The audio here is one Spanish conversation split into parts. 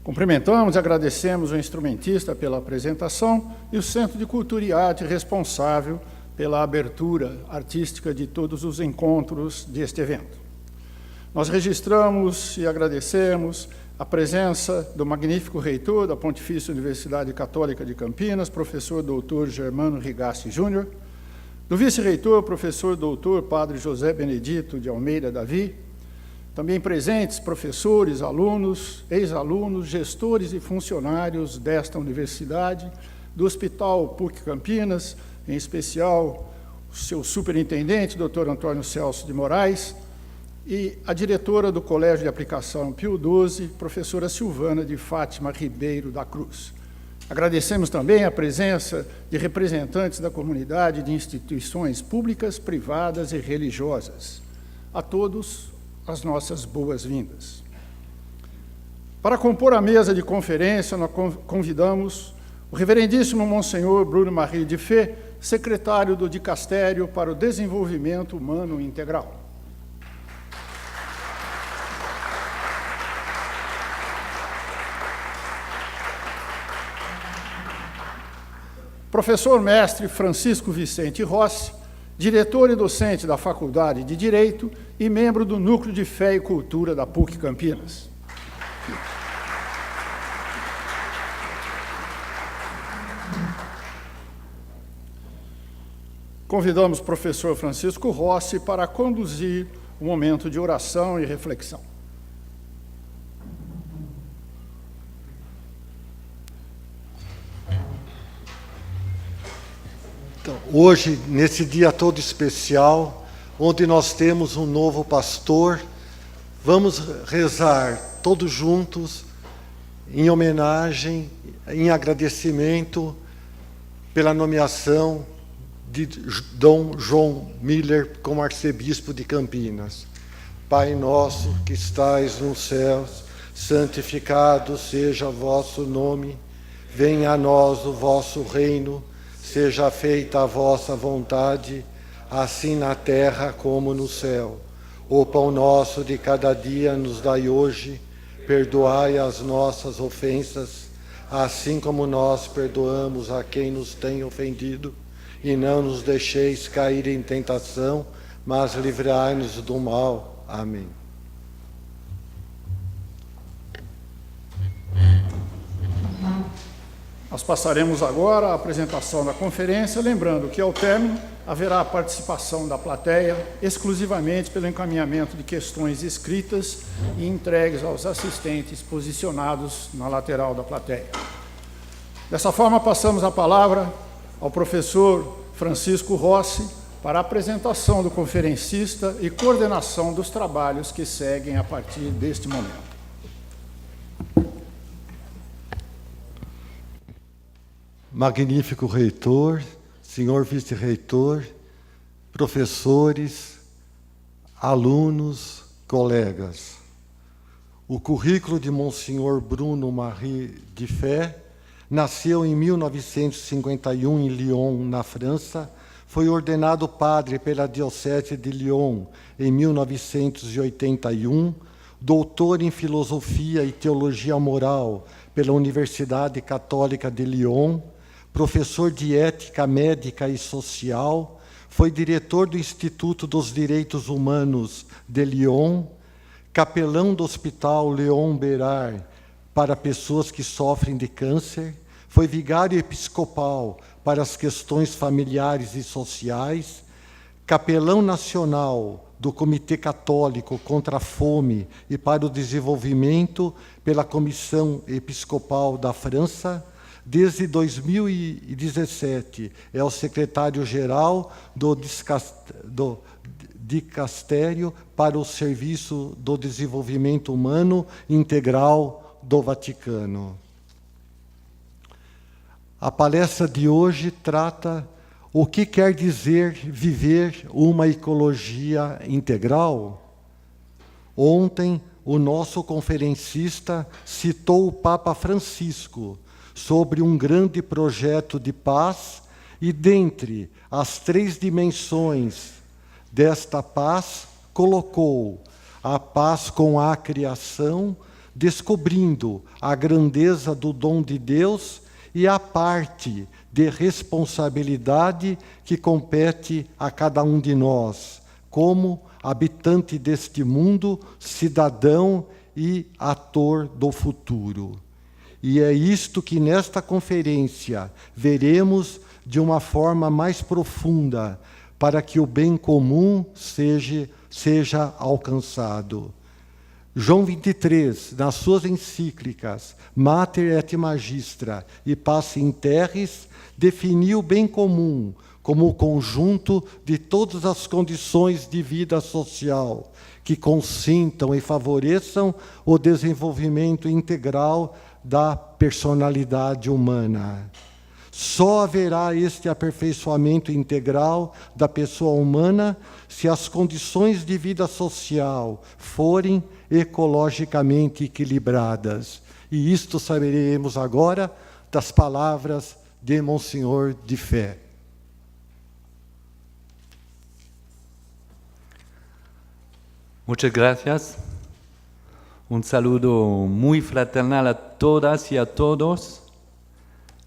Cumprimentamos e agradecemos o instrumentista pela apresentação e o Centro de Cultura e Arte responsável pela abertura artística de todos os encontros deste evento. Nós registramos e agradecemos a presença do magnífico reitor da Pontifícia Universidade Católica de Campinas, professor doutor Germano Rigasti Júnior, do vice-reitor, professor doutor Padre José Benedito de Almeida Davi, também presentes professores, alunos, ex-alunos, gestores e funcionários desta universidade, do Hospital PUC Campinas, em especial o seu superintendente, Dr. Antônio Celso de Moraes, e a diretora do Colégio de Aplicação Pio XII, professora Silvana de Fátima Ribeiro da Cruz. Agradecemos também a presença de representantes da comunidade de instituições públicas, privadas e religiosas. A todos, as nossas boas-vindas. Para compor a mesa de conferência, nós convidamos o reverendíssimo Monsenhor Bruno Marie de Fé, secretário do Dicastério para o Desenvolvimento Humano Integral. Professor mestre Francisco Vicente Rossi, diretor e docente da Faculdade de Direito e membro do Núcleo de Fé e Cultura da PUC Campinas. Convidamos o professor Francisco Rossi para conduzir um momento de oração e reflexão. Então, hoje, nesse dia todo especial, onde nós temos um novo pastor, vamos rezar todos juntos, em homenagem, em agradecimento pela nomeação de Dom João Miller como arcebispo de Campinas. Pai nosso que estais nos céus, santificado seja o vosso nome, venha a nós o vosso reino, seja feita a vossa vontade, assim na terra como no céu. O pão nosso de cada dia nos dai hoje, perdoai as nossas ofensas, assim como nós perdoamos a quem nos tem ofendido, e não nos deixeis cair em tentação, mas livrai-nos do mal. Amém. Nós passaremos agora a apresentação da conferência, lembrando que, ao término, haverá a participação da plateia, exclusivamente pelo encaminhamento de questões escritas e entregues aos assistentes posicionados na lateral da plateia. Dessa forma, passamos a palavra ao professor Francisco Rossi para a apresentação do conferencista e coordenação dos trabalhos que seguem a partir deste momento. Magnífico reitor, senhor vice-reitor, professores, alunos, colegas. O currículo de Monsenhor Bruno Marie de Fé nasceu em 1951 em Lyon, na França, foi ordenado padre pela Diocese de Lyon em 1981, doutor em Filosofia e Teologia Moral pela Universidade Católica de Lyon, professor de Ética Médica e Social, foi diretor do Instituto dos Direitos Humanos de Lyon, capelão do Hospital Léon Bérard para pessoas que sofrem de câncer, foi vigário episcopal para as questões familiares e sociais, capelão nacional do Comitê Católico contra a Fome e para o Desenvolvimento pela Comissão Episcopal da França. Desde 2017, é o secretário-geral do Dicastério para o Serviço do Desenvolvimento Humano Integral do Vaticano. A palestra de hoje trata o que quer dizer viver uma ecologia integral. Ontem, o nosso conferencista citou o Papa Francisco sobre um grande projeto de paz e, dentre as 3 dimensões desta paz, colocou a paz com a criação, descobrindo a grandeza do dom de Deus e a parte de responsabilidade que compete a cada um de nós, como habitante deste mundo, cidadão e ator do futuro. E é isto que nesta conferência veremos de uma forma mais profunda, para que o bem comum seja alcançado. João 23, nas suas encíclicas Mater et Magistra e Pax in Terris, definiu o bem comum como o conjunto de todas as condições de vida social que consintam e favoreçam o desenvolvimento integral da personalidade humana. Só haverá este aperfeiçoamento integral da pessoa humana se as condições de vida social forem ecologicamente equilibradas. E isto saberemos agora das palavras de Monsenhor de Fé. Muchas gracias. Un saludo muy fraternal a todas y a todos.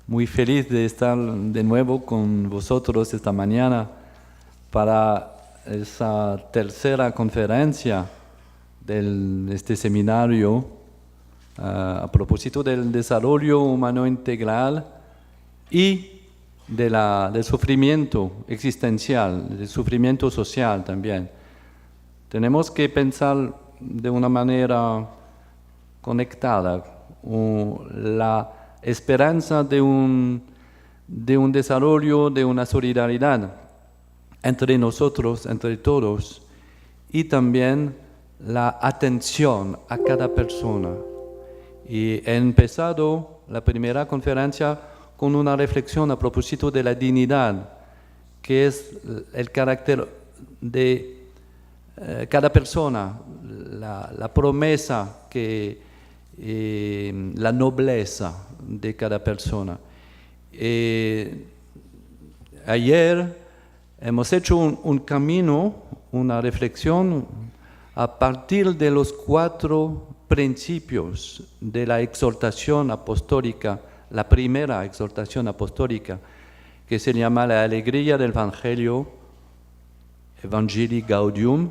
Muy feliz de estar de nuevo con vosotros esta mañana para esa tercera conferencia de este seminario a propósito del desarrollo humano integral y del sufrimiento existencial, del sufrimiento social también. Tenemos que pensar de una manera conectada la esperanza de un desarrollo, de una solidaridad entre nosotros, entre todos, y también la atención a cada persona. Y he empezado la primera conferencia con una reflexión a propósito de la dignidad, que es el carácter de cada persona, la promesa, la nobleza de cada persona. Ayer hemos hecho un camino, una reflexión a partir de los 4 principios de la exhortación apostólica, la primera exhortación apostólica, que se llama la alegría del Evangelio, Evangelii Gaudium,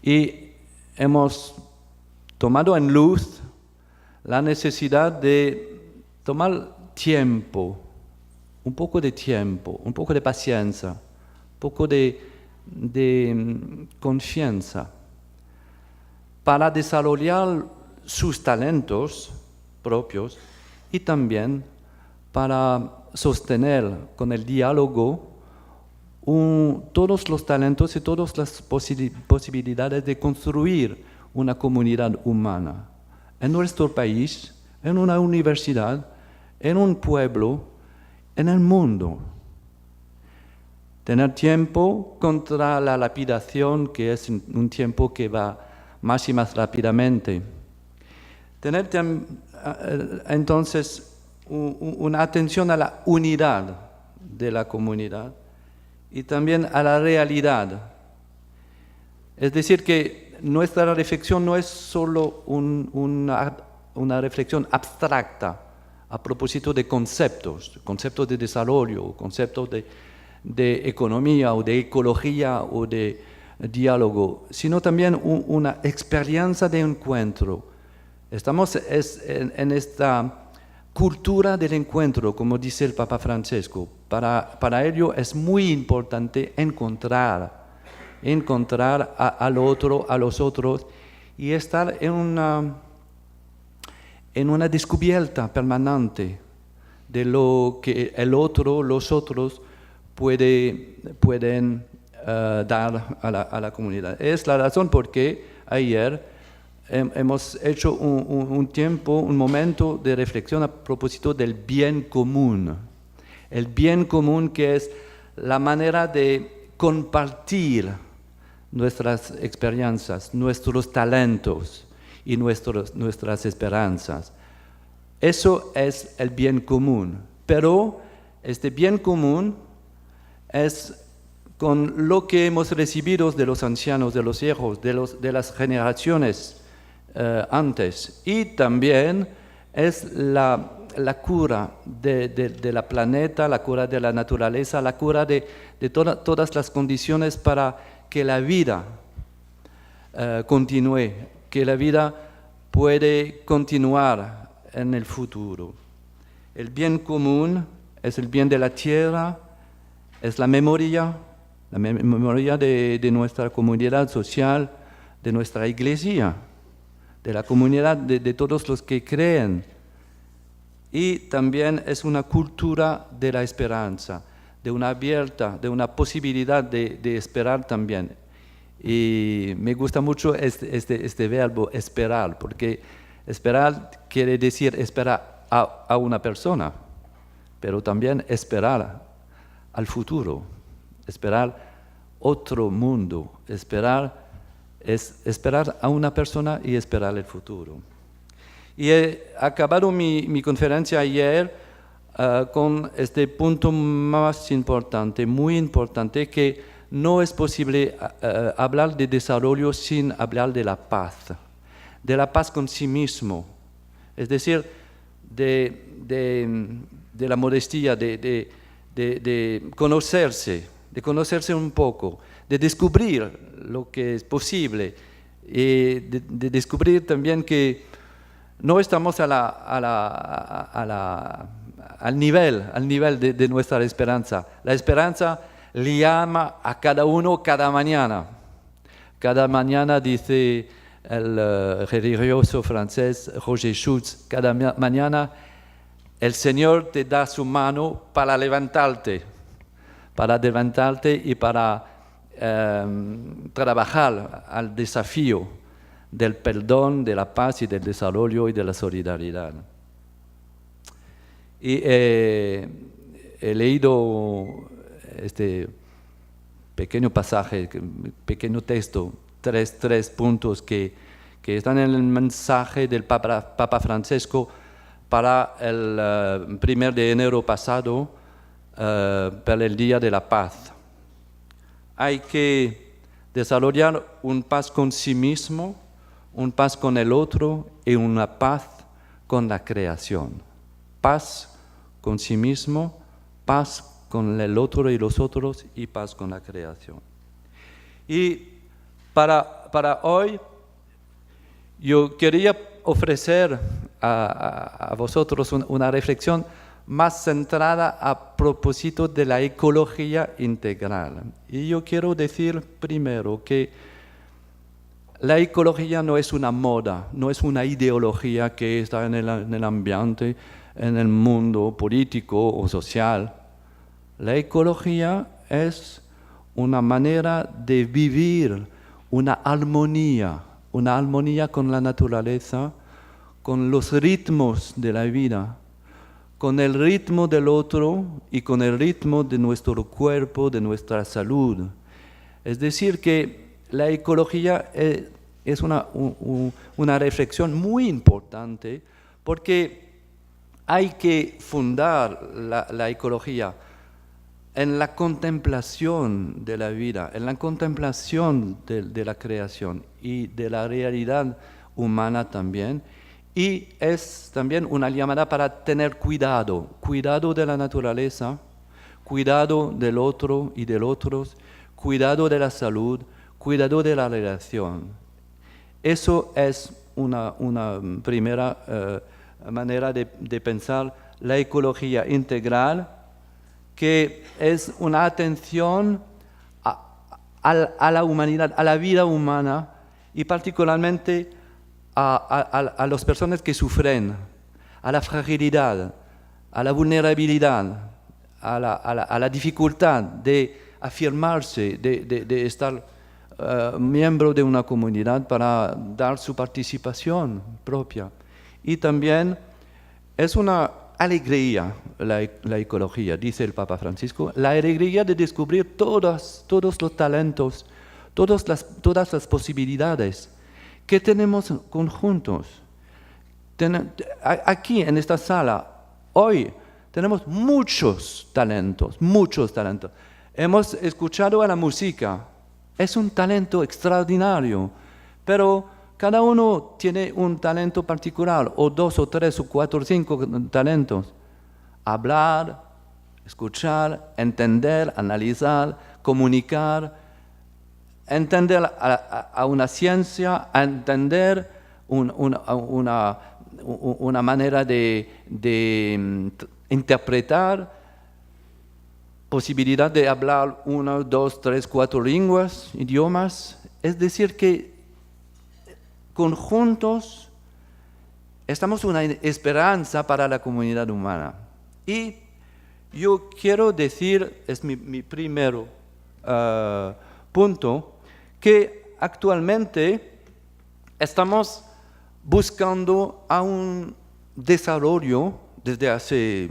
y hemos tomado en luz la necesidad de tomar tiempo, un poco de paciencia, un poco de confianza, para desarrollar sus talentos propios y también para sostener con el diálogo todos los talentos y todas las posibilidades de construir una comunidad humana en nuestro país, en una universidad, en un pueblo, en el mundo. Tener tiempo contra la lapidación, que es un tiempo que va más y más rápidamente. Tener entonces una atención a la unidad de la comunidad y también a la realidad. Es decir, que nuestra reflexión no es solo una reflexión abstracta a propósito de conceptos de desarrollo, conceptos de economía o de ecología o de diálogo, sino también una experiencia de encuentro. Estamos en esta cultura del encuentro, como dice el Papa Francesco. Para ello es muy importante encontrar al otro, a los otros, y estar en una descubierta permanente de lo que el otro, los otros, pueden dar a la comunidad. Es la razón por qué ayer hemos hecho un momento de reflexión a propósito del bien común. El bien común, que es la manera de compartir nuestras experiencias, nuestros talentos y nuestras esperanzas. Eso es el bien común. Pero este bien común es con lo que hemos recibido de los ancianos, de los viejos, de las generaciones antes. Y también es la cura de la planeta, la cura de la naturaleza, la cura de todas las condiciones para que la vida continúe, que la vida puede continuar en el futuro. El bien común es el bien de la tierra, es la memoria de nuestra comunidad social, de nuestra iglesia, de la comunidad de todos los que creen. Y también es una cultura de la esperanza, de una posibilidad de esperar también. Y me gusta mucho este verbo esperar, porque esperar quiere decir esperar a una persona, pero también esperar al futuro, esperar otro mundo, esperar a una persona y esperar el futuro. Y he acabado mi conferencia ayer con este punto más importante, muy importante, que no es posible hablar de desarrollo sin hablar de la paz con sí mismo, es decir, de la modestia, de conocerse un poco, de descubrir lo que es posible, y de descubrir también que no estamos al nivel de nuestra esperanza. La esperanza le llama a cada uno cada mañana. Cada mañana, dice el religioso francés Roger Schutz, cada mañana el Señor te da su mano para levantarte y para trabajar al desafío del perdón, de la paz y del desarrollo y de la solidaridad. Y he leído este pequeño pasaje, pequeño texto, tres puntos que están en el mensaje del Papa Francisco para el 1 de enero pasado, para el Día de la Paz. Hay que desarrollar un paz con sí mismo, un paz con el otro y una paz con la creación. Paz con sí mismo, paz con el otro y los otros y paz con la creación. Y para hoy yo quería ofrecer a vosotros una reflexión más centrada a propósito de la ecología integral. Y yo quiero decir primero que la ecología no es una moda, no es una ideología que está en el ambiente, en el mundo político o social. La ecología es una manera de vivir una armonía con la naturaleza, con los ritmos de la vida, con el ritmo del otro y con el ritmo de nuestro cuerpo, de nuestra salud. Es decir, que la ecología es una reflexión muy importante, porque hay que fundar la ecología en la contemplación de la vida, en la contemplación de la creación y de la realidad humana también. Y es también una llamada para tener cuidado de la naturaleza, cuidado del otro y de los otros, cuidado de la salud, cuidado de la relación. Eso es una primera manera de pensar la ecología integral, que es una atención a la humanidad, a la vida humana, y particularmente a las personas que sufren, a la fragilidad, a la vulnerabilidad, a la dificultad de afirmarse, de estar miembro de una comunidad para dar su participación propia. Y también es una alegría la ecología, dice el Papa Francisco, la alegría de descubrir todos los talentos, todas las posibilidades que tenemos conjuntos. Aquí en esta sala, hoy, tenemos muchos talentos. Hemos escuchado a la música, es un talento extraordinario, pero cada uno tiene un talento particular, o 2 o 3 o 4 o 5 talentos. Hablar, escuchar, entender, analizar, comunicar, entender a una ciencia, a entender una manera de interpretar, posibilidad de hablar 1, 2, 3, 4 lenguas, idiomas. Es decir, que conjuntos estamos una esperanza para la comunidad humana. Y yo quiero decir, es mi primer punto, que actualmente estamos buscando a un desarrollo desde hace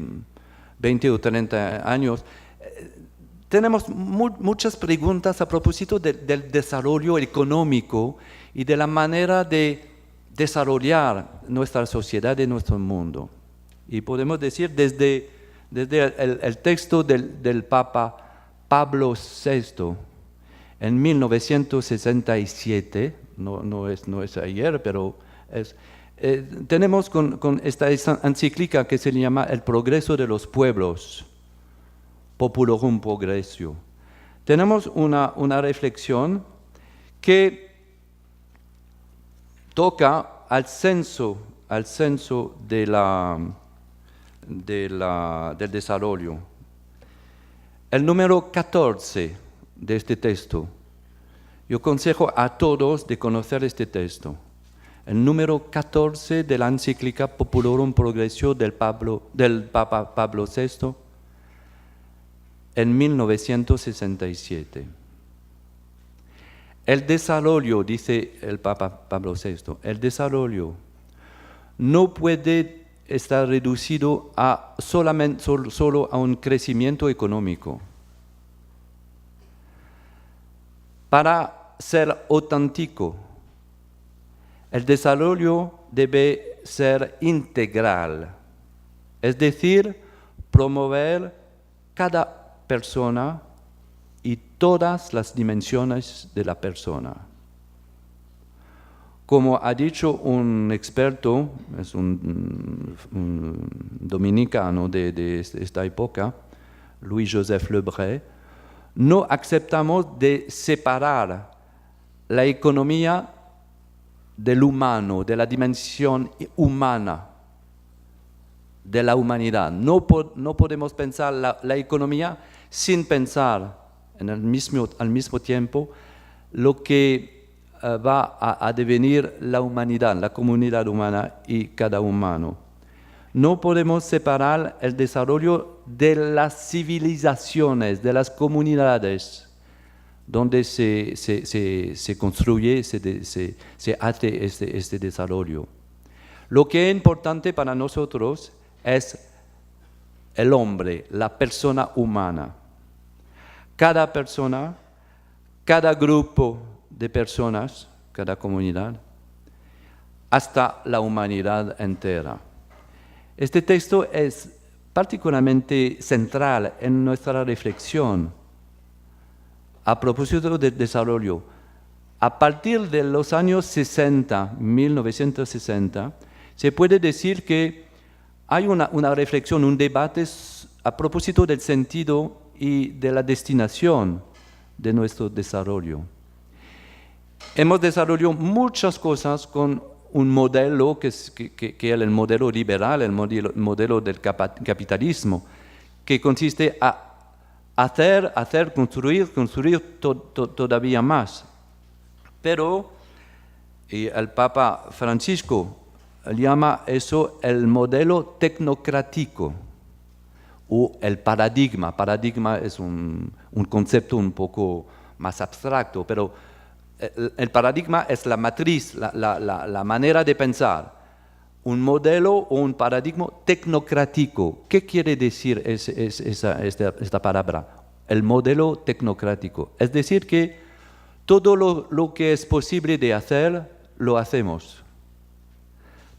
20 o 30 años. Tenemos muchas preguntas a propósito del desarrollo económico y de la manera de desarrollar nuestra sociedad y nuestro mundo. Y podemos decir desde el texto del Papa Pablo VI en 1967, no es ayer, pero tenemos con esta encíclica que se llama El progreso de los pueblos, Populorum Progressio. Tenemos una reflexión que toca al censo del desarrollo. El número 14 de este texto. Yo aconsejo a todos de conocer este texto. El número 14 de la encíclica Populorum Progressio del Papa Pablo VI en 1967. El desarrollo, dice el Papa Pablo VI, el desarrollo no puede estar reducido solo a un crecimiento económico. Para ser auténtico, el desarrollo debe ser integral, es decir, promover cada persona y todas las dimensiones de la persona. Como ha dicho un experto, es un dominicano de esta época, Louis-Joseph Lebray, no aceptamos de separar la economía del humano, de la dimensión humana, de la humanidad. No podemos pensar la economía sin pensar al mismo tiempo lo que va a devenir la humanidad, la comunidad humana y cada humano. No podemos separar el desarrollo de las civilizaciones, de las comunidades donde se construye, se hace este desarrollo. Lo que es importante para nosotros es el hombre, la persona humana. Cada persona, cada grupo de personas, cada comunidad, hasta la humanidad entera. Este texto es particularmente central en nuestra reflexión a propósito del desarrollo. A partir de los años 60, 1960, se puede decir que hay una reflexión, un debate a propósito del sentido y de la destinación de nuestro desarrollo. Hemos desarrollado muchas cosas con un modelo que es el modelo liberal, el modelo del capitalismo, que consiste a hacer, construir todavía más. Pero el Papa Francisco llama eso el modelo tecnocrático o el paradigma. Paradigma es un concepto un poco más abstracto, pero el paradigma es la matriz, la manera de pensar. Un modelo o un paradigma tecnocrático. ¿Qué quiere decir esta palabra? El modelo tecnocrático. Es decir, que todo lo que es posible de hacer, lo hacemos.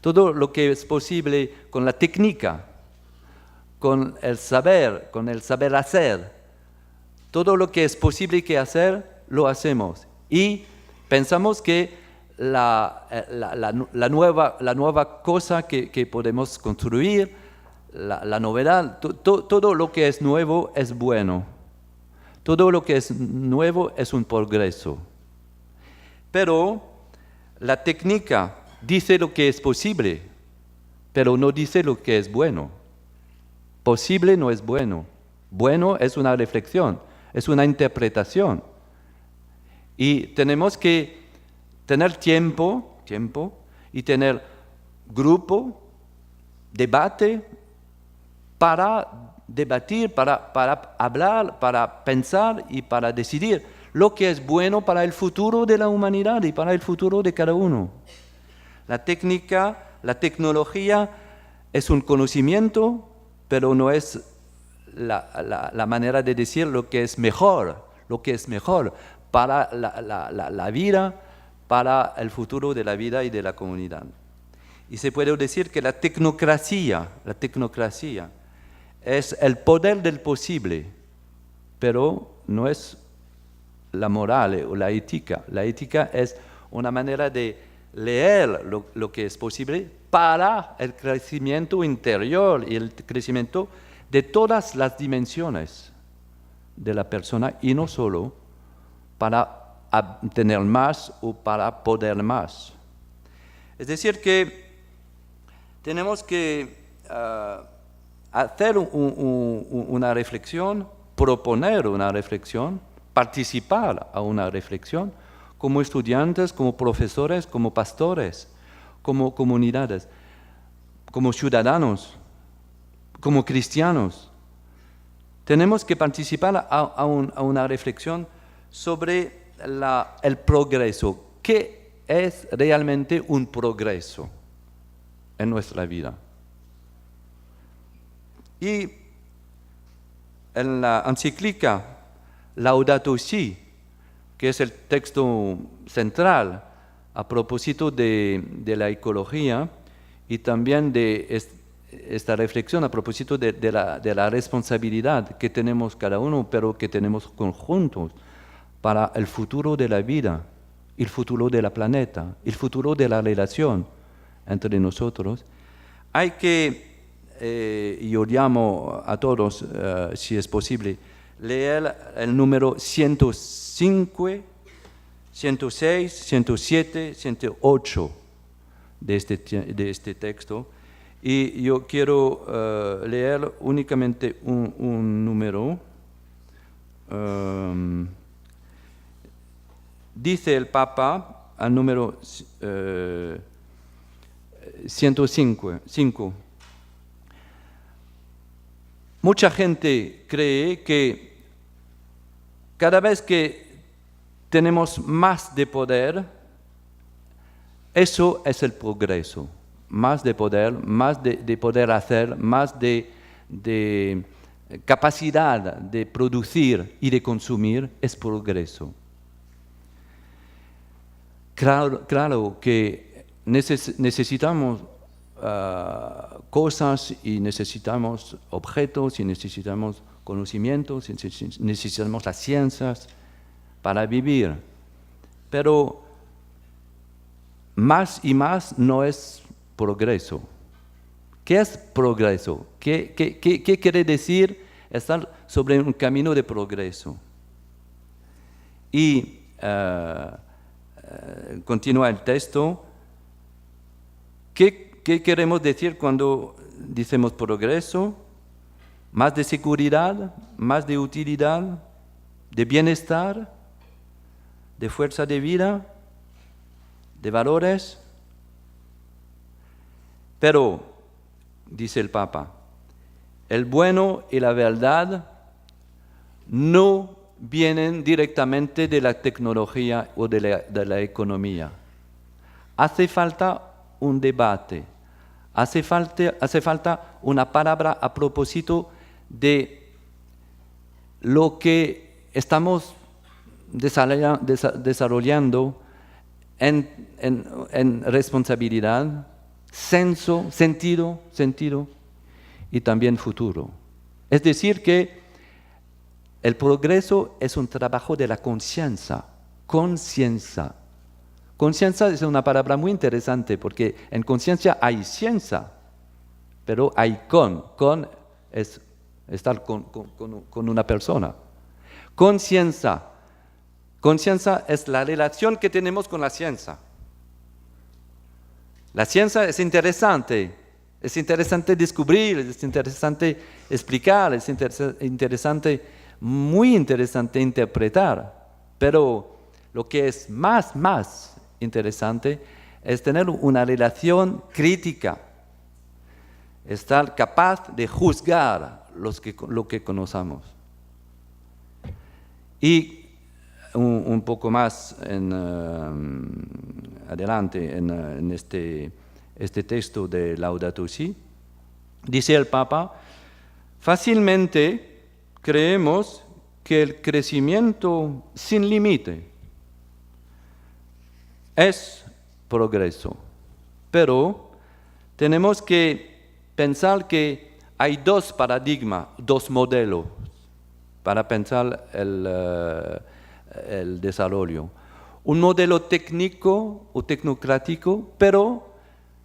Todo lo que es posible con la técnica, con el saber hacer, todo lo que es posible que hacer, lo hacemos. Y pensamos que la nueva cosa que podemos construir, la novedad. Todo lo que es nuevo es bueno. Todo lo que es nuevo es un progreso. Pero la técnica dice lo que es posible, pero no dice lo que es bueno. Posible no es bueno. Bueno es una reflexión, es una interpretación. Y tenemos que tener tiempo y tener grupo, debate, para debatir, para hablar, para pensar y para decidir lo que es bueno para el futuro de la humanidad y para el futuro de cada uno. La técnica, la tecnología es un conocimiento, pero no es la manera de decir lo que es mejor para la vida, para el futuro de la vida y de la comunidad. Y se puede decir que la tecnocracia es el poder del posible, pero no es la moral o la ética. La ética es una manera de leer lo que es posible para el crecimiento interior y el crecimiento de todas las dimensiones de la persona y no solo para tener más o para poder más. Es decir que tenemos que hacer una reflexión, proponer una reflexión, participar a una reflexión, como estudiantes, como profesores, como pastores, como comunidades, como ciudadanos, como cristianos. Tenemos que participar a una reflexión sobre el progreso. ¿Qué es realmente un progreso en nuestra vida? Y en la encíclica Laudato Si, que es el texto central a propósito de la ecología y también de esta reflexión a propósito de la responsabilidad que tenemos cada uno, pero que tenemos conjuntos para el futuro de la vida, el futuro del planeta, el futuro de la relación entre nosotros, hay que, yo llamo a todos, si es posible, leer el número 105, 106, 107, 108 de este texto. Y yo quiero leer únicamente un número. Dice el Papa al número 105. Mucha gente cree que cada vez que tenemos más de poder, eso es el progreso. Más de poder, más de poder hacer, más de capacidad de producir y de consumir es progreso. Claro que necesitamos cosas y necesitamos objetos y necesitamos conocimientos, necesitamos las ciencias para vivir. Pero más y más no es progreso. ¿Qué es progreso? ¿Qué quiere decir estar sobre un camino de progreso? Y continúa el texto. ¿Qué queremos decir cuando decimos progreso? Más de seguridad, más de utilidad, de bienestar, de fuerza de vida, de valores. Pero, dice el Papa, el bueno y la verdad no vienen directamente de la tecnología o de la economía. Hace falta un debate, hace falta una palabra a propósito de lo que estamos desarrollando en responsabilidad, sentido y también futuro. Es decir que el progreso es un trabajo de la conciencia, Conciencia es una palabra muy interesante porque en conciencia hay ciencia, pero hay con es estar con una persona. Conciencia es la relación que tenemos con la ciencia. La ciencia es interesante descubrir, es interesante explicar, es muy interesante interpretar, pero lo que es más interesante es tener una relación crítica, estar capaz de juzgar lo que conocemos. Y un poco más adelante en este texto de Laudato Si, dice el Papa, fácilmente creemos que el crecimiento sin límite es progreso, pero tenemos que pensar que hay dos paradigmas, dos modelos para pensar el desarrollo. Un modelo técnico o tecnocrático, pero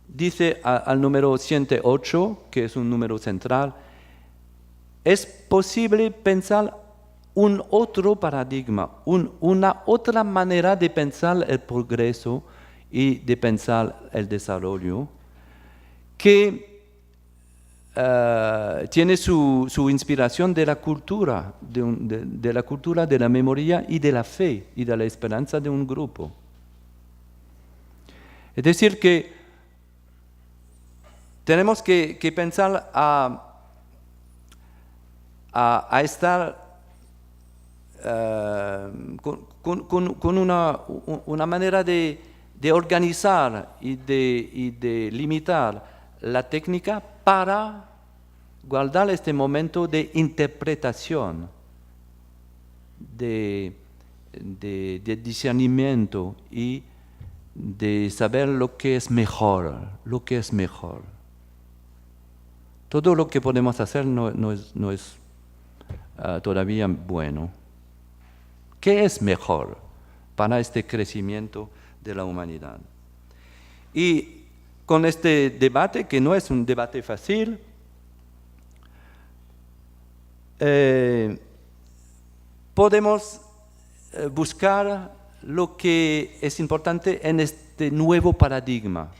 dice al número 108, que es un número central, es posible pensar un otro paradigma, una otra manera de pensar el progreso y de pensar el desarrollo, que tiene su inspiración de la cultura, de la cultura, de la memoria y de la fe y de la esperanza de un grupo. Es decir, que tenemos que pensar a estar con una manera de organizar y de limitar la técnica para guardar este momento de interpretación, de discernimiento y de saber lo que es mejor. Todo lo que podemos hacer no es todavía bueno. ¿Qué es mejor para este crecimiento de la humanidad? Y con este debate, que no es un debate fácil, podemos buscar lo que es importante en este nuevo paradigma,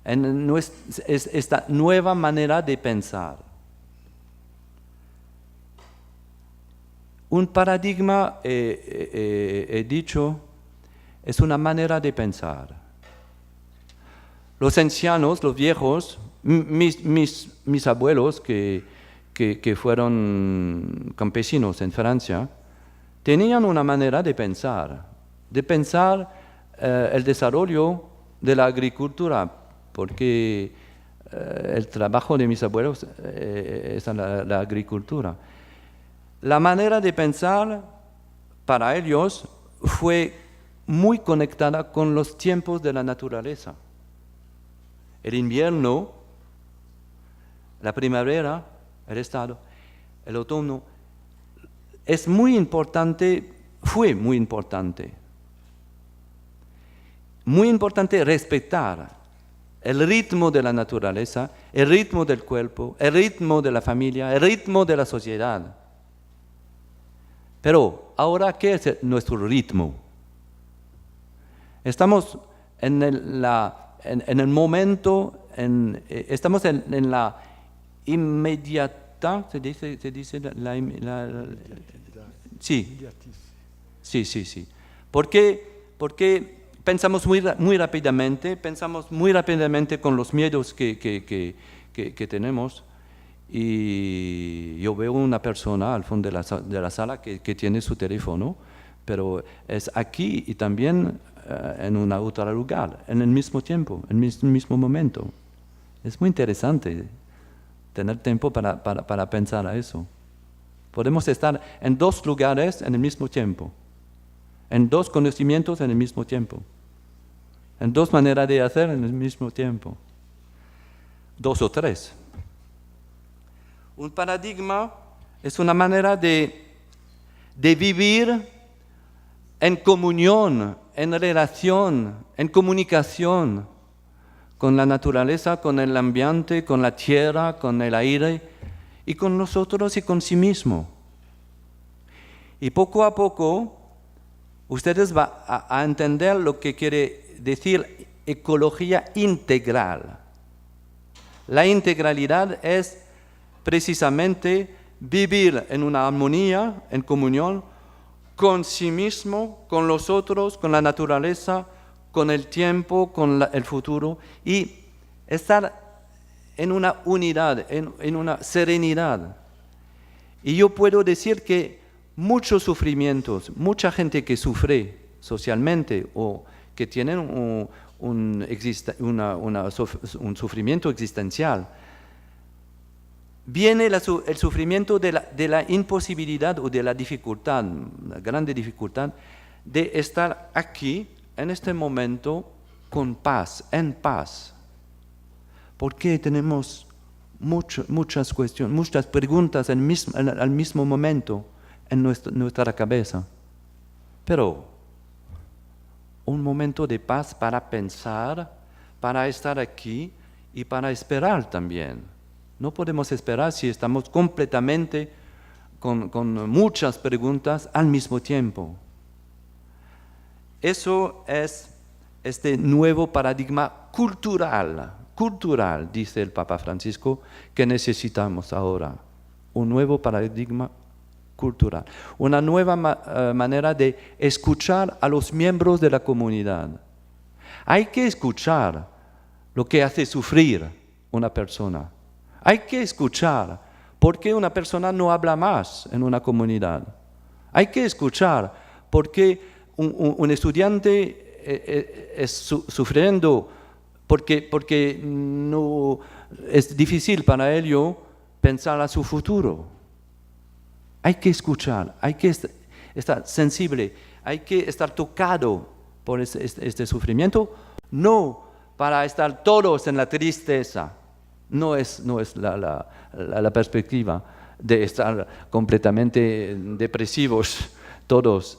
en esta nueva manera de pensar. Un paradigma, he dicho, es una manera de pensar. Los ancianos, los viejos, mis abuelos que fueron campesinos en Francia, tenían una manera de pensar el desarrollo de la agricultura, porque el trabajo de mis abuelos es la agricultura. La manera de pensar para ellos fue muy conectada con los tiempos de la naturaleza. El invierno, la primavera, el estado, el otoño, es muy importante, fue muy importante respetar el ritmo de la naturaleza, el ritmo del cuerpo, el ritmo de la familia, el ritmo de la sociedad. Pero ahora, ¿qué es nuestro ritmo? Estamos en el momento, estamos en la inmediata, ¿se dice Sí. Porque pensamos muy rápidamente con los miedos que tenemos. Y yo veo una persona al fondo de la sala que tiene su teléfono, pero es aquí y también en un otro lugar, en el mismo tiempo, en el mismo momento. Es muy interesante tener tiempo para pensar a eso. Podemos estar en dos lugares en el mismo tiempo, en dos conocimientos en el mismo tiempo, en dos maneras de hacer en el mismo tiempo, dos o tres. Un paradigma es una manera de vivir en comunión, en relación, en comunicación con la naturaleza, con el ambiente, con la tierra, con el aire y con nosotros y con sí mismo. Y poco a poco ustedes van a entender lo que quiere decir ecología integral. La integralidad es precisamente vivir en una armonía, en comunión, con sí mismo, con los otros, con la naturaleza, con el tiempo, con el futuro, y estar en una unidad, en una serenidad. Y yo puedo decir que muchos sufrimientos, mucha gente que sufre socialmente o que tienen un sufrimiento existencial, viene el sufrimiento de la imposibilidad o de la dificultad, la grande dificultad de estar aquí, en este momento, con paz, en paz. Porque tenemos muchas cuestiones, muchas preguntas al mismo momento en nuestra cabeza. Pero un momento de paz para pensar, para estar aquí y para esperar también. No podemos esperar si estamos completamente con muchas preguntas al mismo tiempo. Eso es este nuevo paradigma cultural, dice el Papa Francisco, que necesitamos ahora. Un nuevo paradigma cultural. Una nueva manera de escuchar a los miembros de la comunidad. Hay que escuchar lo que hace sufrir una persona. Hay que escuchar por qué una persona no habla más en una comunidad. Hay que escuchar por qué un estudiante es sufriendo porque no es difícil para ello pensar a su futuro. Hay que escuchar, hay que estar sensible, hay que estar tocado por este sufrimiento, no para estar todos en la tristeza. No es la perspectiva de estar completamente depresivos todos,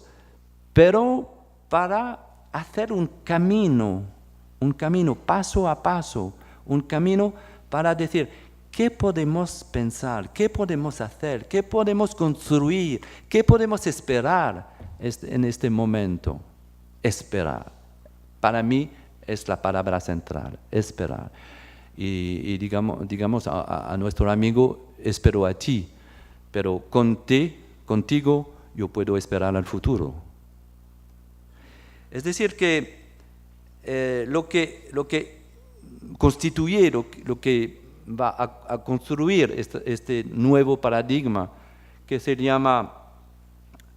pero para hacer un camino paso a paso, un camino para decir qué podemos pensar, qué podemos hacer, qué podemos construir, qué podemos esperar en este momento. Esperar. Para mí es la palabra central, esperar. Y digamos a nuestro amigo, espero a ti, pero contigo yo puedo esperar al futuro. Es decir, que lo que constituye, lo que va a construir este nuevo paradigma, que se llama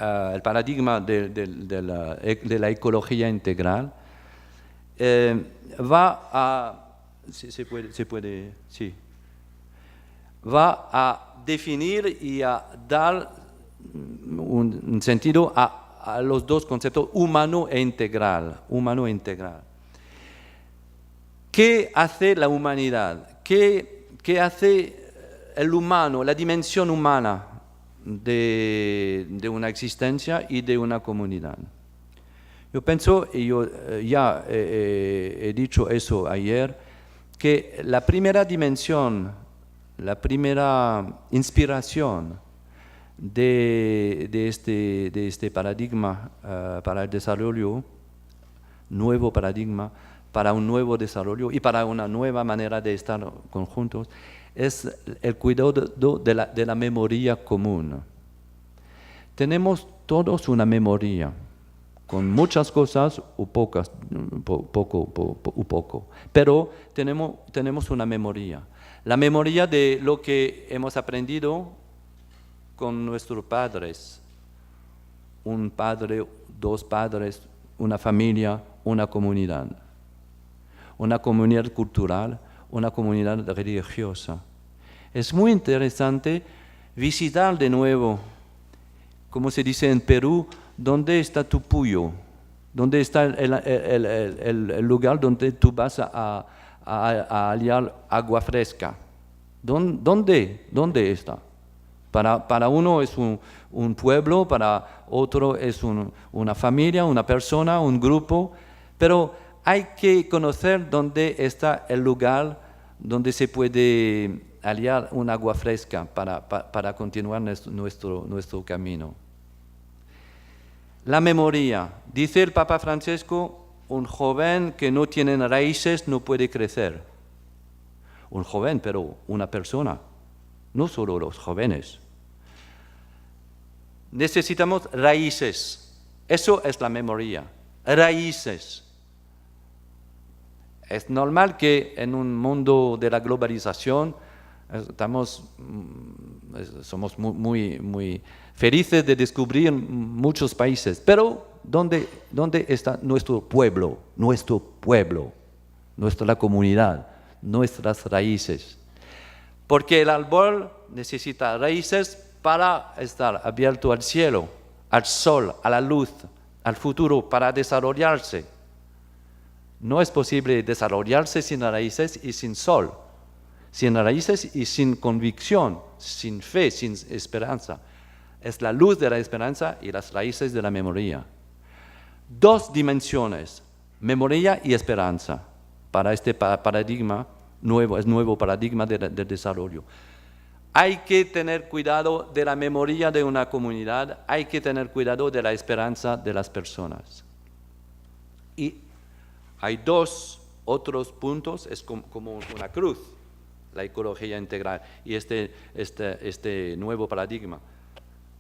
el paradigma de la ecología integral, va a definir y a dar un sentido a los dos conceptos, humano e integral. ¿Qué hace la humanidad? ¿Qué hace el humano, la dimensión humana de una existencia y de una comunidad? Yo pienso, y yo ya he dicho eso ayer, que la primera dimensión, la primera inspiración de este paradigma para el desarrollo, nuevo paradigma, para un nuevo desarrollo y para una nueva manera de estar conjuntos, es el cuidado de la memoria común. Tenemos todos una memoria, con muchas cosas o pocas, poco, pero tenemos una memoria. La memoria de lo que hemos aprendido con nuestros padres. Un padre, dos padres, una familia, una comunidad. Una comunidad cultural, una comunidad religiosa. Es muy interesante visitar de nuevo, como se dice en Perú, ¿dónde está tu puyo? ¿Dónde está el lugar donde tú vas a hallar agua fresca? ¿Dónde está? Para uno es un pueblo, para otro es una familia, una persona, un grupo, pero hay que conocer dónde está el lugar donde se puede hallar un agua fresca para continuar nuestro camino. La memoria. Dice el Papa Francesco, un joven que no tiene raíces no puede crecer. Un joven, pero una persona, no solo los jóvenes. Necesitamos raíces. Eso es la memoria. Raíces. Es normal que en un mundo de la globalización somos muy felices de descubrir muchos países, pero ¿dónde está nuestro pueblo, nuestra comunidad, nuestras raíces? Porque el árbol necesita raíces para estar abierto al cielo, al sol, a la luz, al futuro, para desarrollarse. No es posible desarrollarse sin raíces y sin sol, sin raíces y sin convicción, sin fe, sin esperanza. Es la luz de la esperanza y las raíces de la memoria. Dos dimensiones, memoria y esperanza, para este paradigma nuevo, es nuevo paradigma del desarrollo. Hay que tener cuidado de la memoria de una comunidad, hay que tener cuidado de la esperanza de las personas. Y hay dos otros puntos, es como una cruz, la ecología integral y este nuevo paradigma.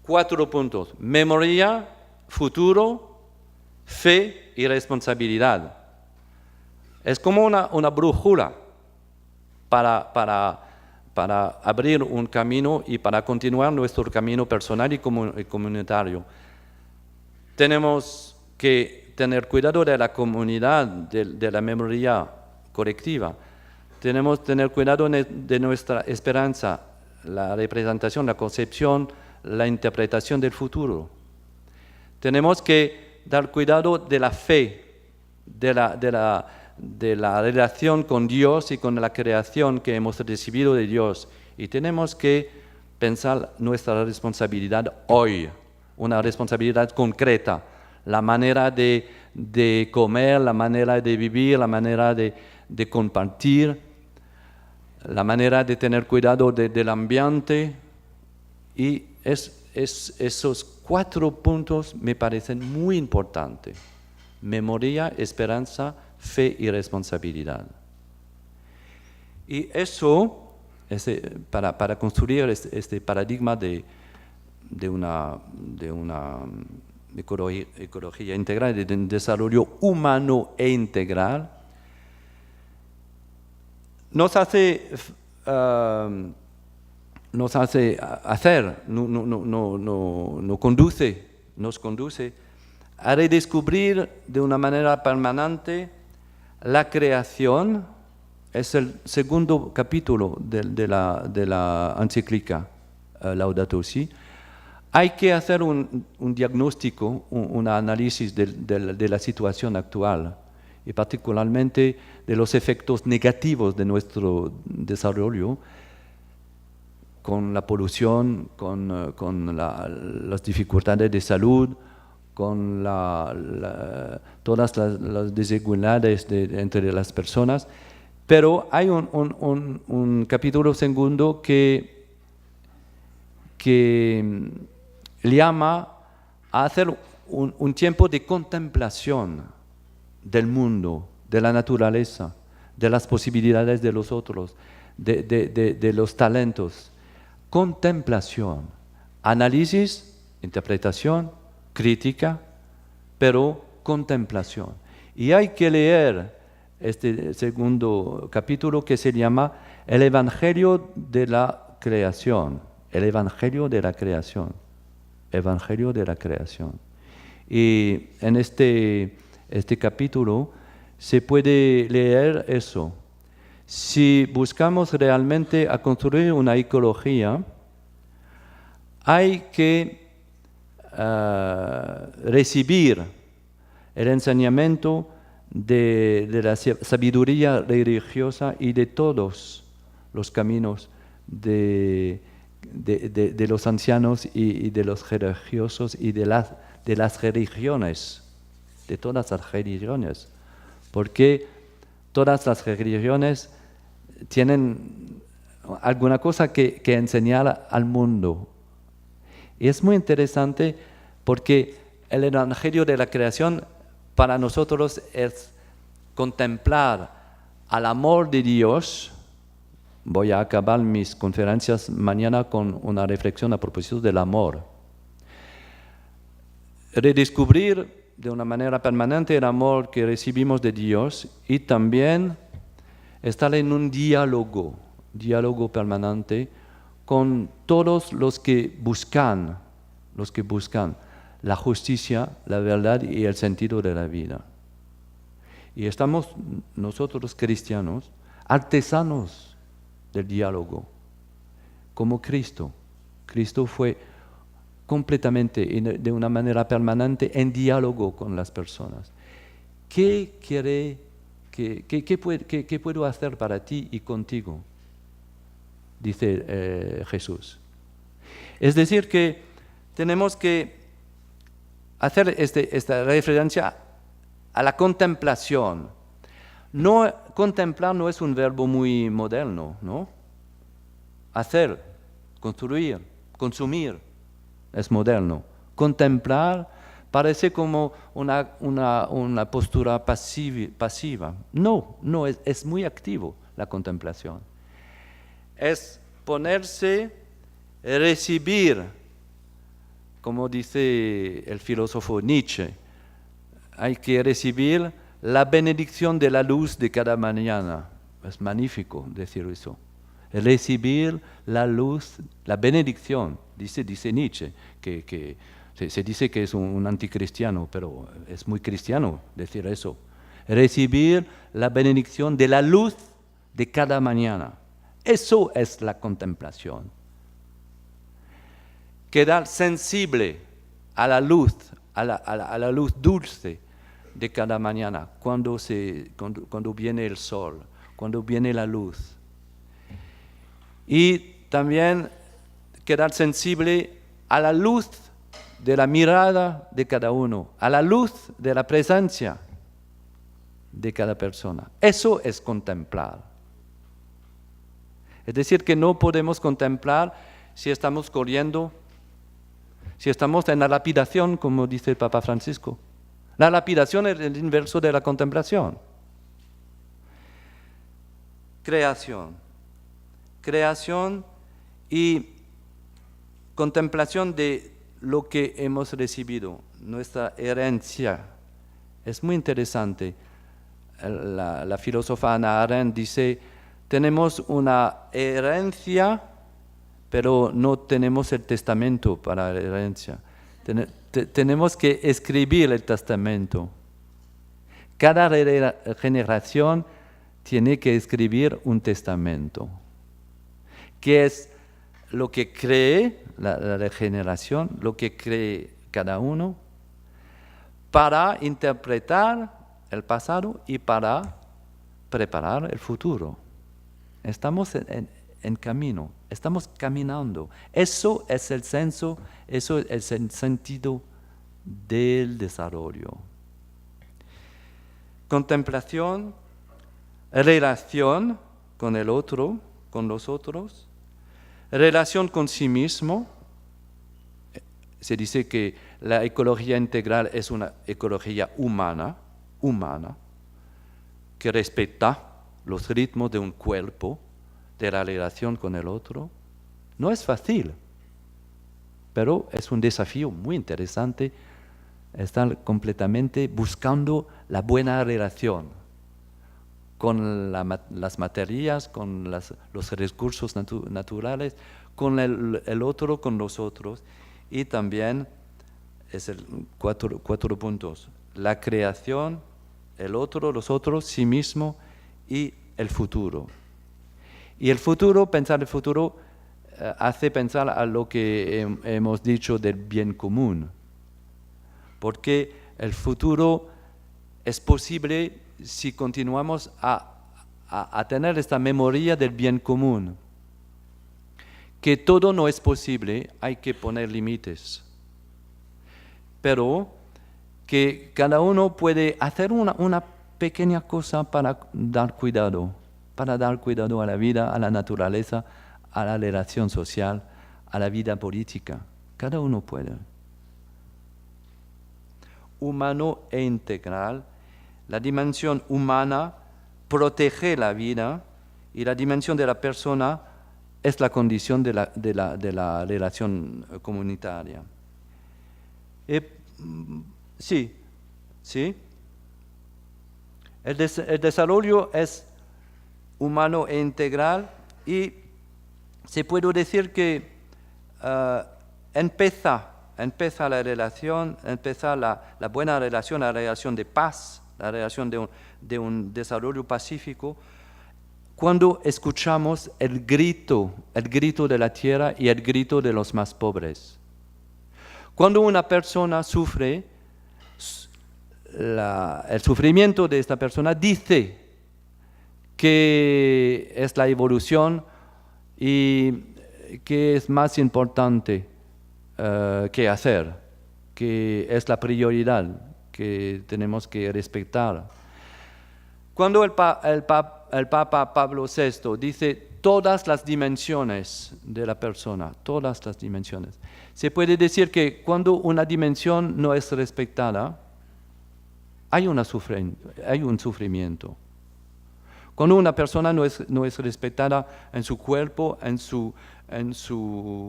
4 puntos, memoria, futuro, fe y responsabilidad. Es como una brújula para abrir un camino y para continuar nuestro camino personal y comunitario. Tenemos que tener cuidado de la comunidad, de la memoria colectiva. Tenemos que tener cuidado de nuestra esperanza, la representación, la concepción, la interpretación del futuro. Tenemos que dar cuidado de la fe, de la relación con Dios y con la creación que hemos recibido de Dios. Y tenemos que pensar nuestra responsabilidad hoy, una responsabilidad concreta, la manera de comer, la manera de vivir, la manera de compartir, la manera de tener cuidado del ambiente. Y esos 4 puntos me parecen muy importantes. Memoria, esperanza, fe y responsabilidad. Y eso, para construir este paradigma de una ecología integral, de un desarrollo humano e integral, nos hace hacer, nos conduce a redescubrir de una manera permanente la creación. Es el segundo capítulo de la encíclica Laudato Si. Hay que hacer un diagnóstico, un análisis de la situación actual y particularmente de los efectos negativos de nuestro desarrollo, con la polución, con las dificultades de salud, con todas las desigualdades entre las personas. Pero hay un capítulo segundo que llama a hacer un tiempo de contemplación del mundo, de la naturaleza, de las posibilidades de los otros, de los talentos. Contemplación, análisis, interpretación, crítica, pero contemplación. Y hay que leer este segundo capítulo que se llama El Evangelio de la Creación. El Evangelio de la Creación. Evangelio de la Creación. Y en este capítulo se puede leer eso. Si buscamos realmente a construir una ecología, hay que recibir el enseñamiento de la sabiduría religiosa y de todos los caminos de los ancianos y de los religiosos y de las religiones, de todas las religiones, porque todas las religiones tienen alguna cosa que enseñar al mundo. Y es muy interesante porque el Evangelio de la creación para nosotros es contemplar al amor de Dios. Voy a acabar mis conferencias mañana con una reflexión a propósito del amor. Redescubrir de una manera permanente el amor que recibimos de Dios y también estar en un diálogo permanente con todos los que buscan la justicia, la verdad y el sentido de la vida. Y estamos nosotros cristianos, artesanos del diálogo, como Cristo. Cristo fue completamente y de una manera permanente en diálogo con las personas. ¿Qué puedo hacer para ti y contigo? Dice Jesús. Es decir, que tenemos que hacer esta referencia a la contemplación. Contemplar no es un verbo muy moderno, ¿no? Hacer, construir, consumir es moderno. Contemplar parece como una postura pasiva. No, es muy activo la contemplación. Es ponerse, recibir, como dice el filósofo Nietzsche, hay que recibir la benedicción de la luz de cada mañana. Es magnífico decir eso. Recibir la luz, la benedicción, dice Nietzsche, que se dice que es un anticristiano, pero es muy cristiano decir eso. Recibir la benedicción de la luz de cada mañana. Eso es la contemplación. Quedar sensible a la luz, a la luz dulce de cada mañana, cuando viene el sol, cuando viene la luz. Y también quedar sensible a la luz de la mirada de cada uno, a la luz de la presencia de cada persona. Eso es contemplar. Es decir, que no podemos contemplar si estamos corriendo, si estamos en la lapidación, como dice el Papa Francisco. La lapidación es el inverso de la contemplación. Creación y contemplación de lo que hemos recibido, nuestra herencia. Es muy interesante. La filósofa Hannah Arendt dice, tenemos una herencia, pero no tenemos el testamento para la herencia. Tenemos que escribir el testamento. Cada generación tiene que escribir un testamento, que es lo que cree la regeneración, lo que cree cada uno, para interpretar el pasado y para preparar el futuro. Estamos en camino, estamos caminando. Eso es el senso, eso es el sentido del desarrollo. Contemplación, relación con el otro, con los otros, relación con sí mismo. Se dice que la ecología integral es una ecología humana, que respeta los ritmos de un cuerpo, de la relación con el otro. No es fácil, pero es un desafío muy interesante estar completamente buscando la buena relación con las materias, con los recursos naturales, con el otro, con los otros. Y también es cuatro puntos: la creación, el otro, los otros, sí mismo y el futuro. Y el futuro, pensar el futuro, hace pensar a lo que hemos dicho del bien común. Porque el futuro es posible si continuamos a tener esta memoria del bien común, que todo no es posible, hay que poner límites. Pero que cada uno puede hacer una pequeña cosa para dar cuidado a la vida, a la naturaleza, a la relación social, a la vida política. Cada uno puede. Humano e integral. La dimensión humana protege la vida y la dimensión de la persona es la condición de la relación comunitaria. Sí. El desarrollo es humano e integral y se puede decir que empieza la relación, empieza la buena relación, la relación de paz, la relación de un desarrollo pacífico, cuando escuchamos el grito de la tierra y el grito de los más pobres. Cuando una persona sufre, el sufrimiento de esta persona dice que es la evolución y que es más importante que hacer, que es la prioridad que tenemos que respetar. Cuando el Papa Pablo VI dice todas las dimensiones de la persona, todas las dimensiones, se puede decir que cuando una dimensión no es respetada, hay un sufrimiento. Cuando una persona no es respetada en su cuerpo, en su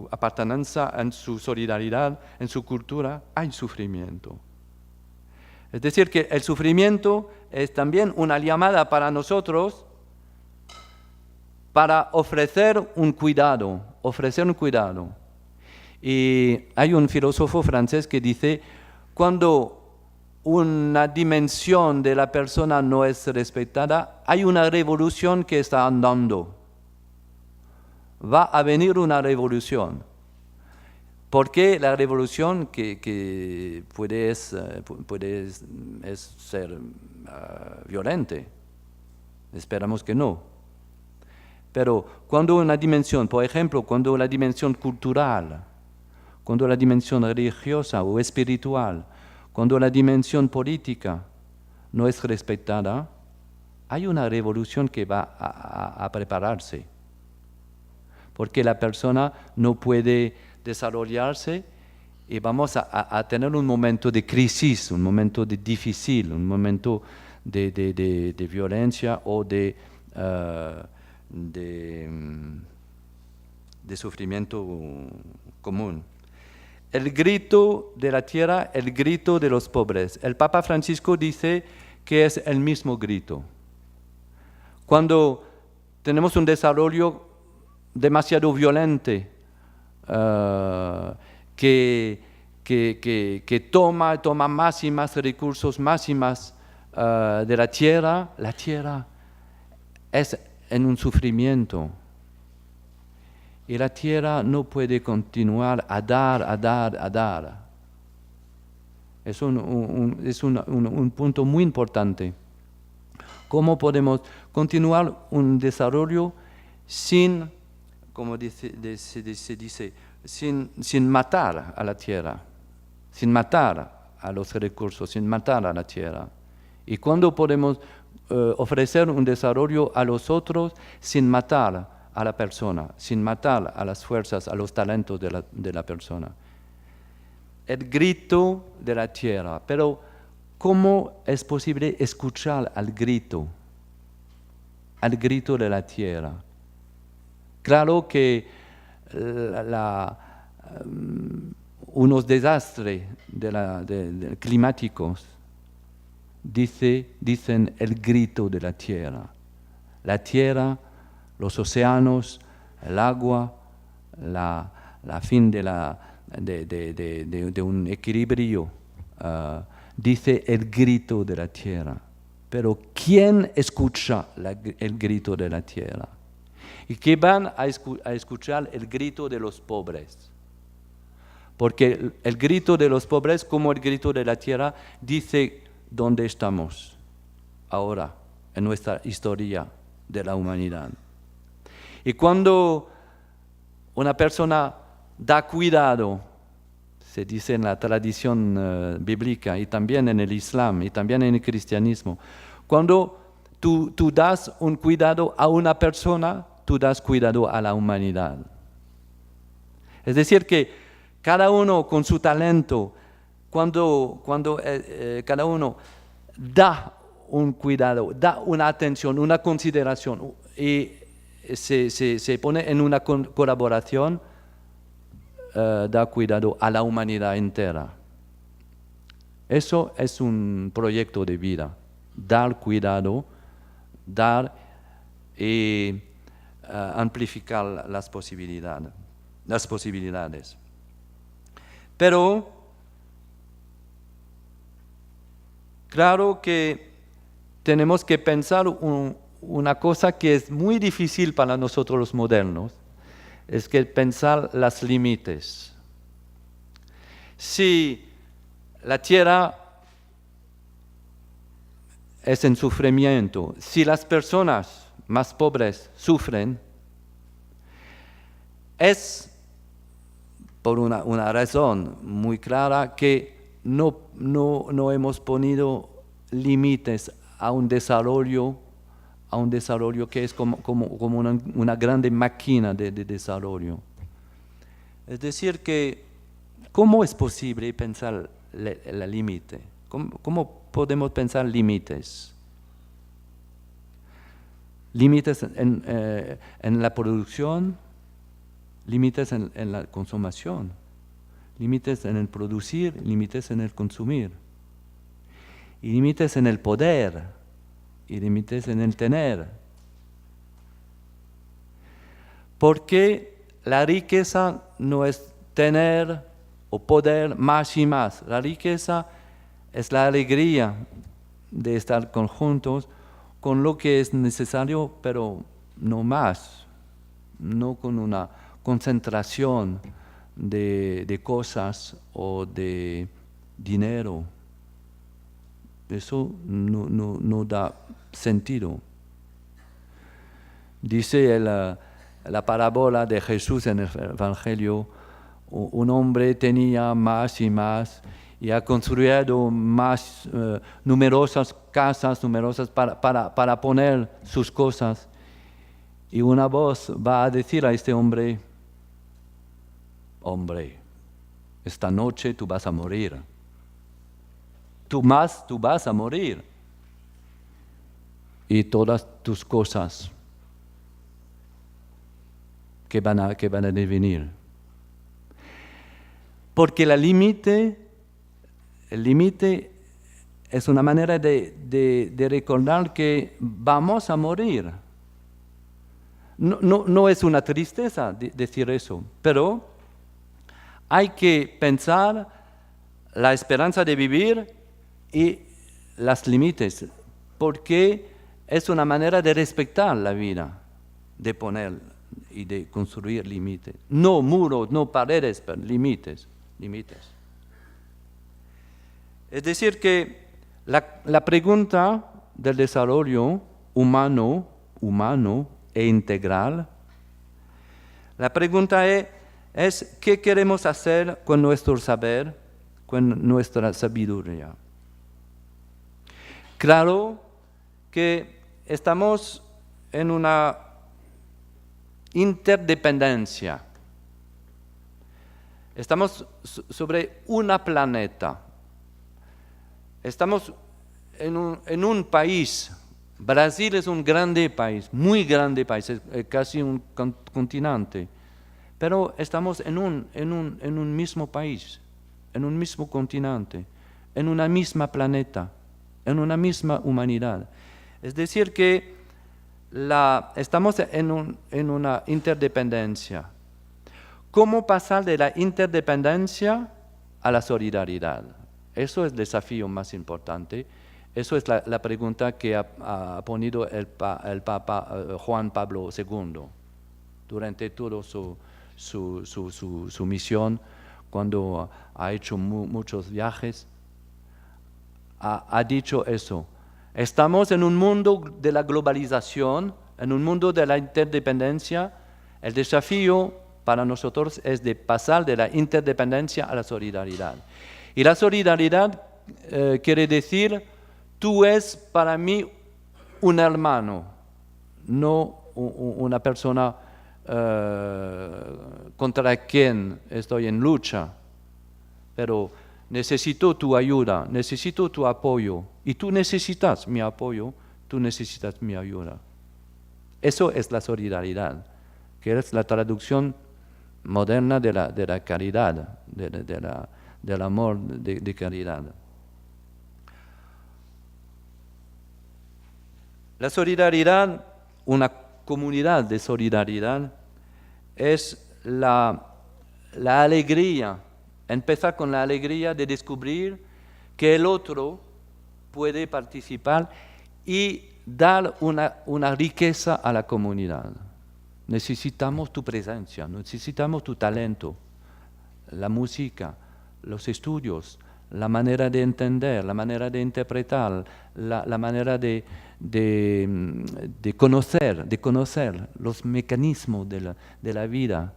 apartenencia, en su solidaridad, en su cultura, hay sufrimiento. Es decir, que el sufrimiento es también una llamada para nosotros para ofrecer un cuidado. Y hay un filósofo francés que dice, cuando una dimensión de la persona no es respetada, hay una revolución que está andando. Va a venir una revolución. Porque la revolución que puede ser violenta, esperamos que no. Pero cuando una dimensión, por ejemplo, cuando la dimensión cultural, cuando la dimensión religiosa o espiritual, cuando la dimensión política no es respetada, hay una revolución que va a prepararse. Porque la persona no puede desarrollarse y vamos a tener un momento de crisis, un momento de difícil, un momento de violencia o de sufrimiento común. El grito de la tierra, el grito de los pobres. El Papa Francisco dice que es el mismo grito. Cuando tenemos un desarrollo demasiado violento, que toma más y más recursos, más y más de la tierra es en un sufrimiento. Y la tierra no puede continuar a dar. Es un punto muy importante. ¿Cómo podemos continuar un desarrollo sin, como se dice, sin matar a la tierra, sin matar a los recursos, sin matar a la tierra? Y cuando podemos ofrecer un desarrollo a los otros sin matar a la persona, sin matar a las fuerzas, a los talentos de la persona. El grito de la tierra. Pero, ¿cómo es posible escuchar al grito de la tierra? Claro que unos desastres climáticos dicen el grito de la tierra. La tierra, los océanos, el agua, la fin de un equilibrio, dice el grito de la tierra. Pero ¿quién escucha el grito de la tierra? ¿Y qué van a escuchar? El grito de los pobres. Porque el grito de los pobres, como el grito de la tierra, dice dónde estamos ahora en nuestra historia de la humanidad. Y cuando una persona da cuidado, se dice en la tradición bíblica y también en el Islam y también en el cristianismo, cuando tú das un cuidado a una persona, tú das cuidado a la humanidad. Es decir, que cada uno con su talento, cuando cada uno da un cuidado, da una atención, una consideración y se pone en una colaboración, da cuidado a la humanidad entera. Eso es un proyecto de vida, dar cuidado, dar y amplificar las posibilidades. Pero, claro que tenemos que pensar una cosa que es muy difícil para nosotros los modernos, es que pensar los límites. Si la tierra es en sufrimiento, si las personas más pobres sufren, es por una razón muy clara que no hemos ponido límites a un desarrollo que es como una grande máquina de desarrollo. Es decir, que ¿cómo es posible pensar el límite? ¿Cómo podemos pensar límites? Límites en la producción, límites en la consumación, límites en el producir, límites en el consumir, y límites en el poder, y límites en el tener. Porque la riqueza no es tener o poder más y más. La riqueza es la alegría de estar conjuntos con lo que es necesario, pero no más, no con una concentración de cosas o de dinero. Eso no da sentido. Dice la parábola de Jesús en el Evangelio, un hombre tenía más y más y ha construido más numerosas casas, para poner sus cosas. Y una voz va a decir a este hombre, esta noche tú vas a morir. Tú vas a morir. Y todas tus cosas que van a devenir. Porque el límite es una manera de recordar que vamos a morir. No es una tristeza decir eso, pero hay que pensar la esperanza de vivir y los límites, porque es una manera de respetar la vida, de poner y de construir límites. No muros, no paredes, pero límites. Es decir, que la pregunta del desarrollo humano e integral, la pregunta es ¿qué queremos hacer con nuestro saber, con nuestra sabiduría? Claro que estamos en una interdependencia. Estamos sobre un planeta. Estamos en un país. Brasil es un grande país, muy grande país, es casi un continente. Pero estamos en un mismo país, en un mismo continente, en una misma planeta, en una misma humanidad. Es decir, que estamos en una interdependencia. ¿Cómo pasar de la interdependencia a la solidaridad? Eso es el desafío más importante. Eso es la pregunta que ha ponido el Papa Juan Pablo II durante toda su misión, cuando ha hecho muchos viajes. Ha dicho eso. Estamos en un mundo de la globalización, en un mundo de la interdependencia. El desafío para nosotros es de pasar de la interdependencia a la solidaridad. Y la solidaridad quiere decir, tú es para mí un hermano, no una persona contra quien estoy en lucha, pero necesito tu ayuda, necesito tu apoyo, y tú necesitas mi apoyo, tú necesitas mi ayuda. Eso es la solidaridad, que es la traducción moderna de la caridad, del amor de caridad. La solidaridad, una comunidad de solidaridad, es la alegría, empezar con la alegría de descubrir que el otro puede participar y dar una riqueza a la comunidad. Necesitamos tu presencia, necesitamos tu talento, la música, los estudios, la manera de entender, la manera de interpretar, la manera de conocer los mecanismos de la vida.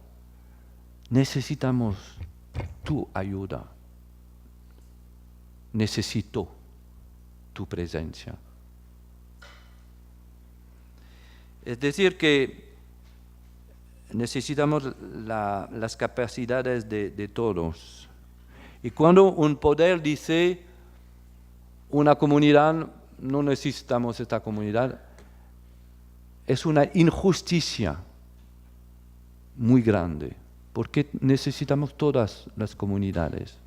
Necesitamos tu ayuda. Necesito tu presencia. Es decir, que necesitamos las capacidades de todos. Y cuando un poder dice, una comunidad, no necesitamos esta comunidad, es una injusticia muy grande, porque necesitamos todas las comunidades,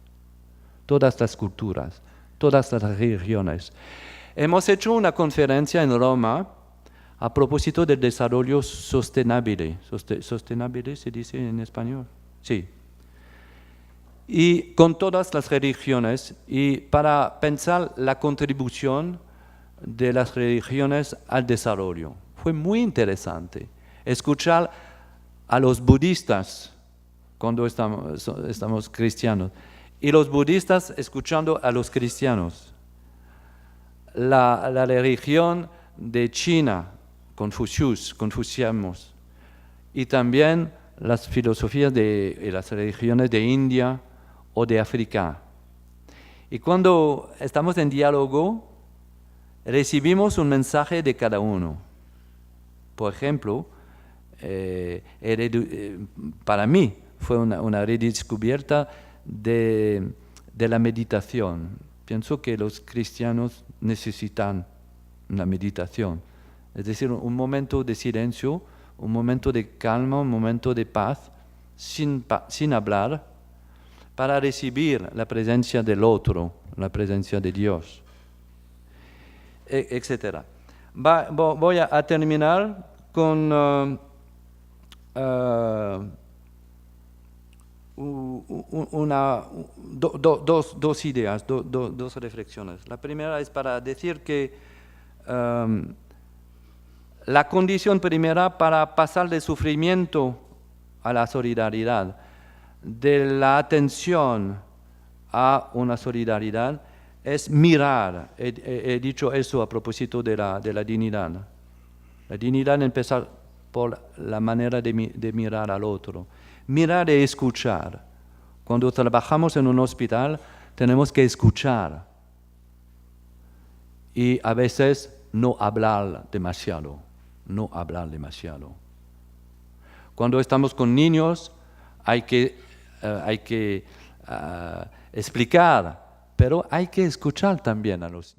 todas las culturas, todas las religiones. Hemos hecho una conferencia en Roma a propósito del desarrollo sostenible. ¿Sostenible se dice en español? Sí. Y con todas las religiones, y para pensar la contribución de las religiones al desarrollo. Fue muy interesante escuchar a los budistas cuando estamos cristianos, y los budistas escuchando a los cristianos. La religión de China, Confucianos, y también las filosofías y las religiones de India o de África. Y cuando estamos en diálogo, recibimos un mensaje de cada uno. Por ejemplo, para mí fue una redescubierta de la meditación. Pienso que los cristianos necesitan la meditación. Es decir, un momento de silencio, un momento de calma, un momento de paz, sin hablar, para recibir la presencia del otro, la presencia de Dios, etc. Voy a terminar con dos ideas, dos reflexiones. La primera es para decir que la condición primera para pasar del sufrimiento a la solidaridad, de la atención a una solidaridad, es mirar. He dicho eso a propósito de la dignidad. La dignidad empieza por la manera de mirar al otro. Mirar y escuchar. Cuando trabajamos en un hospital, tenemos que escuchar. Y a veces no hablar demasiado. No hablar demasiado. Cuando estamos con niños, hay que explicar, pero hay que escuchar también a los niños.